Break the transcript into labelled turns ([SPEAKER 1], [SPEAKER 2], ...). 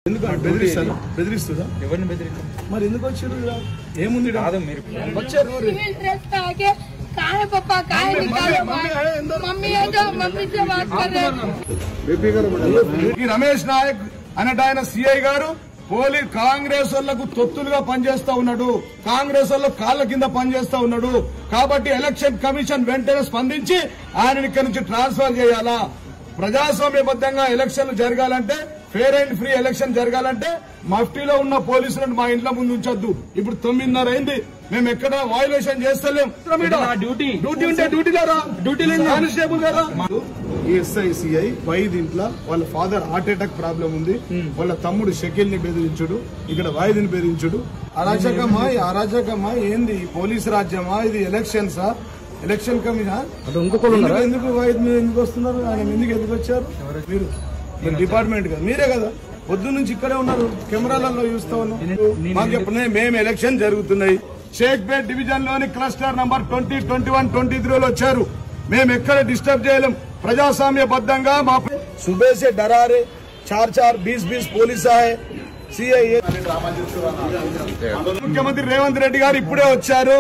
[SPEAKER 1] బెదిరిస్తుందా
[SPEAKER 2] ఎవరిని బెదిరించారు
[SPEAKER 1] మరి ఎందుకు వచ్చారు ఏముంది
[SPEAKER 2] కాదు మీరు
[SPEAKER 1] వచ్చారు రమేష్ నాయక్ అనేట ఆయన సిఐ గారు పోలీస్ కాంగ్రెస్ వాళ్లకు తొత్తులుగా పనిచేస్తా ఉన్నాడు, కాంగ్రెస్ వాళ్ళకు కాళ్ల కింద పనిచేస్తా ఉన్నాడు. కాబట్టి ఎలక్షన్ కమిషన్ వెంటనే స్పందించి ఆయన ఇక్కడి నుంచి ట్రాన్స్ఫర్ చేయాలా. ప్రజాస్వామ్యబద్దంగా ఎలక్షన్లు జరగాలంటే, ఫేర్ అండ్ ఫ్రీ ఎలక్షన్ జరగాలంటే మఫ్టీలో ఉన్న పోలీసులను మా ఇంట్లో ముందు ఉంచొద్దు. ఇప్పుడు 9:30 అయింది, మేము ఎక్కడ వయోలేషన్ చేస్తలేం. డ్యూటీ ఉంటే డ్యూటీలో రా, డ్యూటీ లేని కానిస్టేబుల్ కదా. ఎస్ఐసిఐ వైద్ ఇంట్లో వాళ్ళ ఫాదర్ హార్ట్ అటాక్ ప్రాబ్లం ఉంది, వాళ్ళ తమ్ముడు షకీల్ ని బెదిరించుడు, ఇక్కడ వాయిద్ని బెదిరించుడు. అరాచకమా ఏంది? పోలీస్ రాజ్యమా ఇది? ఎలక్షన్సా? ఎలక్షన్ కమిషన్ ఎందుకు వాయిద్ మీద ఎందుకు వస్తున్నారు? ఆయన ఎందుకు వచ్చారు? మీరు డిపార్ట్మెంట్ కదా, మీరే కదా పొద్దు నుంచి ఇక్కడే ఉన్నారు, కెమెరాలలో చూస్తా ఉన్నాం. మాకు చెప్పిన మేము ఎలక్షన్ జరుగుతున్నాయి, షేక్పేట్ డివిజన్ లోని క్లస్టర్ నంబర్ 20, 21, 23 వచ్చారు. మేము ఎక్కడ డిస్టర్బ్ చేయలేం. ప్రజాస్వామ్యబద్దంగా మా सुबह से डरा रहे 4-4, 20-20 पुलिस आए सीआईए. ముఖ్యమంత్రి రేవంత్ రెడ్డి గారు ఇప్పుడే వచ్చారు.